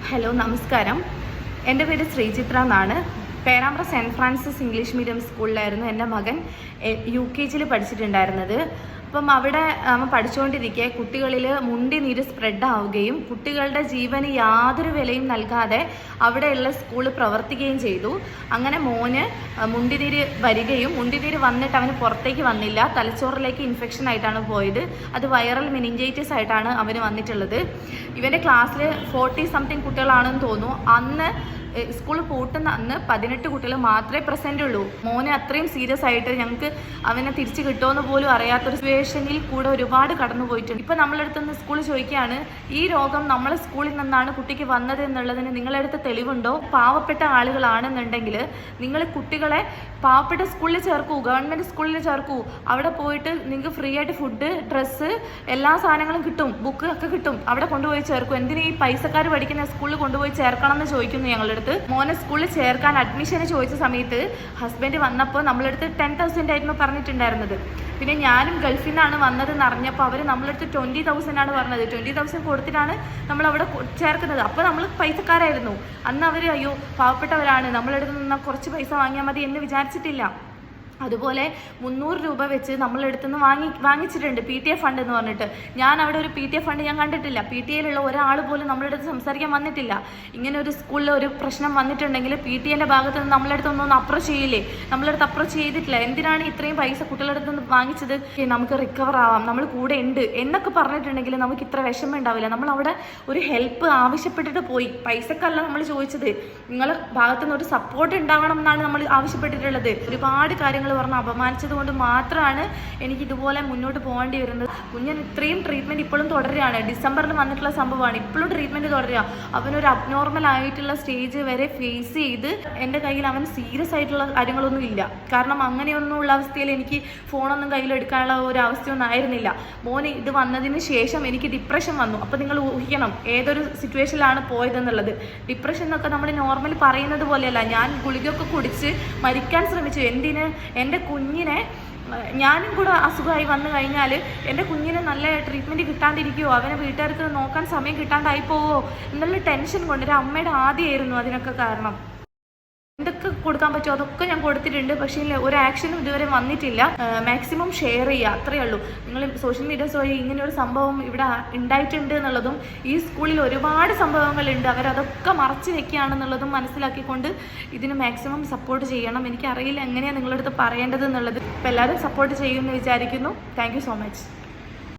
Hello, നമസ്കാരം. എൻ്റെ പേര് ശ്രീചിത്ര എന്നാണ്. Perambra Saint Francis English medium സ്കൂളിലായിരുന്നു എൻ്റെ മകൻ UKG പഠിച്ചിട്ടുണ്ടായിരുന്നത്. അപ്പം അവിടെ അവൻ പഠിച്ചുകൊണ്ടിരിക്കെ കുട്ടികളിൽ മുണ്ടിനീര് സ്പ്രെഡ് ആവുകയും കുട്ടികളുടെ ജീവന് യാതൊരു വിലയും നൽകാതെ അവിടെയുള്ള സ്കൂൾ പ്രവർത്തിക്കുകയും ചെയ്തു. അങ്ങനെ മോന് മുണ്ടിനീര് വരികയും മുണ്ടിനീര് വന്നിട്ട് അവന് പുറത്തേക്ക് വന്നില്ല, തലച്ചോറിലേക്ക് ഇൻഫെക്ഷൻ ആയിട്ടാണ് പോയത്. അത് വൈറൽ മെനിഞ്ചൈറ്റിസ് ആയിട്ടാണ് അവന് വന്നിട്ടുള്ളത്. ഇവൻ്റെ ക്ലാസ്സിൽ 40 സംതിങ് കുട്ടികളാണെന്ന് തോന്നുന്നു. അന്ന് സ്കൂൾ പൂട്ടുന്ന അന്ന് 18 കുട്ടികൾ മാത്രമേ പ്രസൻ്റ് ഉള്ളൂ. മോനെ അത്രയും സീരിയസ് ആയിട്ട് ഞങ്ങൾക്ക് അവനെ തിരിച്ച് കിട്ടുമെന്ന് പോലും അറിയാത്തൊരു സിറ്റുവേഷനിൽ കൂടെ ഒരുപാട് കടന്നു പോയിട്ടുണ്ട്. ഇപ്പം നമ്മളടുത്തുനിന്ന് സ്കൂൾ ചോദിക്കുകയാണ്, ഈ രോഗം നമ്മളെ സ്കൂളിൽ നിന്നാണ് കുട്ടിക്ക് വന്നത് എന്നുള്ളതിന് നിങ്ങളടുത്ത് തെളിവുണ്ടോ? പാവപ്പെട്ട ആളുകളാണെന്നുണ്ടെങ്കിൽ നിങ്ങൾ കുട്ടികളെ പാവപ്പെട്ട സ്കൂളിൽ ചേർക്കൂ, ഗവൺമെൻറ് സ്കൂളിൽ ചേർക്കൂ. അവിടെ പോയിട്ട് നിങ്ങൾക്ക് ഫ്രീ ആയിട്ട് ഫുഡ്, ഡ്രസ്സ്, എല്ലാ സാധനങ്ങളും കിട്ടും, ബുക്ക് ഒക്കെ കിട്ടും. അവിടെ കൊണ്ടുപോയി ചേർക്കും. എന്തിനാ ഈ പൈസക്കാർ പഠിക്കുന്ന സ്കൂളിൽ കൊണ്ടുപോയി ചേർക്കണം എന്ന് ചോദിക്കുന്നു ഞങ്ങളുടെ. മോനെ സ്കൂളിൽ ചേർക്കാൻ അഡ്മിഷന് ചോദിച്ച സമയത്ത് ഹസ്ബൻഡ് വന്നപ്പോൾ നമ്മളടുത്ത് 10,000 ആയിരുന്നു പറഞ്ഞിട്ടുണ്ടായിരുന്നത്. പിന്നെ ഞാനും ഗൾഫിൽ നിന്നാണ് വന്നതെന്ന് അറിഞ്ഞപ്പോൾ അവർ നമ്മളടുത്ത് 20,000 ആണ് പറഞ്ഞത്. 20,000 കൊടുത്തിട്ടാണ് നമ്മളവിടെ ചേർക്കുന്നത്. അപ്പോൾ നമ്മൾ പൈസക്കാരായിരുന്നു. അന്ന് അവർ അയ്യോ പാവപ്പെട്ടവരാണ്, നമ്മളടുത്ത് നിന്ന് കുറച്ച് പൈസ വാങ്ങിയാൽ മതി എന്ന് വിചാരിച്ചിട്ടില്ല. അതുപോലെ 300 രൂപ വെച്ച് നമ്മളെടുത്തുനിന്ന് വാങ്ങിച്ചിട്ടുണ്ട് PTA ഫണ്ട് എന്ന് പറഞ്ഞിട്ട്. ഞാൻ അവിടെ ഒരു PTA ഫണ്ട് ഞാൻ കണ്ടിട്ടില്ല. PTA ഒരാൾ പോലും നമ്മളടുത്ത് സംസാരിക്കാൻ വന്നിട്ടില്ല. ഇങ്ങനെ ഒരു സ്കൂളിൽ ഒരു പ്രശ്നം വന്നിട്ടുണ്ടെങ്കിൽ PTA ഭാഗത്ത് നിന്ന് നമ്മളടുത്ത് ഒന്നൊന്ന് അപ്രോച്ച് ചെയ്യില്ലേ? നമ്മളടുത്ത് അപ്രോച്ച് ചെയ്തിട്ടില്ല. എന്തിനാണ് ഇത്രയും പൈസ കുട്ടികളുടെ അടുത്ത് നിന്ന് വാങ്ങിച്ചത്? നമുക്ക് റിക്കവർ ആവാം, നമ്മൾ കൂടെ ഉണ്ട് എന്നൊക്കെ പറഞ്ഞിട്ടുണ്ടെങ്കിൽ നമുക്ക് ഇത്ര വിഷമം ഉണ്ടാവില്ല. നമ്മൾ അവിടെ ഒരു ഹെൽപ്പ് ആവശ്യപ്പെട്ടിട്ട് പോയി. പൈസക്കല്ല നമ്മൾ ചോദിച്ചത്, നിങ്ങളുടെ ഭാഗത്തുനിന്ന് ഒരു സപ്പോർട്ട് ഉണ്ടാവണം എന്നാണ് നമ്മൾ ആവശ്യപ്പെട്ടിട്ടുള്ളത്. ഒരുപാട് കാര്യങ്ങൾ പറഞ്ഞ് അപമാനിച്ചത് കൊണ്ട് മാത്രമാണ് എനിക്ക് ഇതുപോലെ മുന്നോട്ട് പോകേണ്ടി വരുന്നത്. കുഞ്ഞൻ ഇത്രയും ട്രീറ്റ്മെൻറ്റ് ഇപ്പോഴും തുടരുകയാണ്. ഡിസംബറിൽ വന്നിട്ടുള്ള സംഭവമാണ്, ഇപ്പോഴും ട്രീറ്റ്മെൻറ്റ് തുടരുക. അവനൊരു അബ്നോർമൽ ആയിട്ടുള്ള സ്റ്റേജ് വരെ ഫേസ് ചെയ്ത് എൻ്റെ കയ്യിൽ അവൻ സീരിയസ് ആയിട്ടുള്ള കാര്യങ്ങളൊന്നും ഇല്ല. കാരണം അങ്ങനെയൊന്നുമുള്ള അവസ്ഥയിൽ എനിക്ക് ഫോണൊന്നും കയ്യിലെടുക്കാനുള്ള ഒരു അവസ്ഥയൊന്നും ആയിരുന്നില്ല. മോന് ഇത് വന്നതിന് ശേഷം എനിക്ക് ഡിപ്രഷൻ വന്നു. അപ്പോൾ നിങ്ങൾ ഊഹിക്കണം ഏതൊരു സിറ്റുവേഷനിലാണ് പോയതെന്നുള്ളത്. ഡിപ്രഷൻ എന്നൊക്കെ നമ്മൾ നോർമലി പറയുന്നത് പോലെയല്ല. ഞാൻ ഗുളികയൊക്കെ കുടിച്ച് മരിക്കാൻ ശ്രമിച്ചു. എന്തിന്? എൻ്റെ കുഞ്ഞിനെ, ഞാനും കൂടെ അസുഖമായി വന്നു കഴിഞ്ഞാൽ എൻ്റെ കുഞ്ഞിന് നല്ല ട്രീറ്റ്മെൻറ്റ് കിട്ടാണ്ടിരിക്കുമോ, അവനെ വീട്ടുകാർക്ക് നോക്കാൻ സമയം കിട്ടാണ്ടായി പോവോ എന്നുള്ള ടെൻഷൻ കൊണ്ട് ഒരു അമ്മയുടെ ആദ്യമായിരുന്നു അതിനൊക്കെ കാരണം. എന്തൊക്കെ കൊടുക്കാൻ പറ്റുമോ അതൊക്കെ ഞാൻ കൊടുത്തിട്ടുണ്ട്. പക്ഷേ ഒരു ആക്ഷനും ഇതുവരെ വന്നിട്ടില്ല. മാക്സിമം ഷെയർ ചെയ്യുക, അത്രയേ ഉള്ളൂ. നിങ്ങൾ സോഷ്യൽ മീഡിയാസ് വഴി ഇങ്ങനെയൊരു സംഭവം ഇവിടെ ഉണ്ടായിട്ടുണ്ട് എന്നുള്ളതും ഈ സ്കൂളിൽ ഒരുപാട് സംഭവങ്ങളുണ്ട്, അവരതൊക്കെ മറച്ചു വെക്കുകയാണെന്നുള്ളതും മനസ്സിലാക്കിക്കൊണ്ട് ഇതിന് മാക്സിമം സപ്പോർട്ട് ചെയ്യണം. എനിക്കറിയില്ല എങ്ങനെയാണ് നിങ്ങളുടെ അടുത്ത് പറയേണ്ടത് എന്നുള്ളത്. അപ്പോൾ എല്ലാവരും സപ്പോർട്ട് ചെയ്യുമെന്ന് വിചാരിക്കുന്നു. Thank you so much.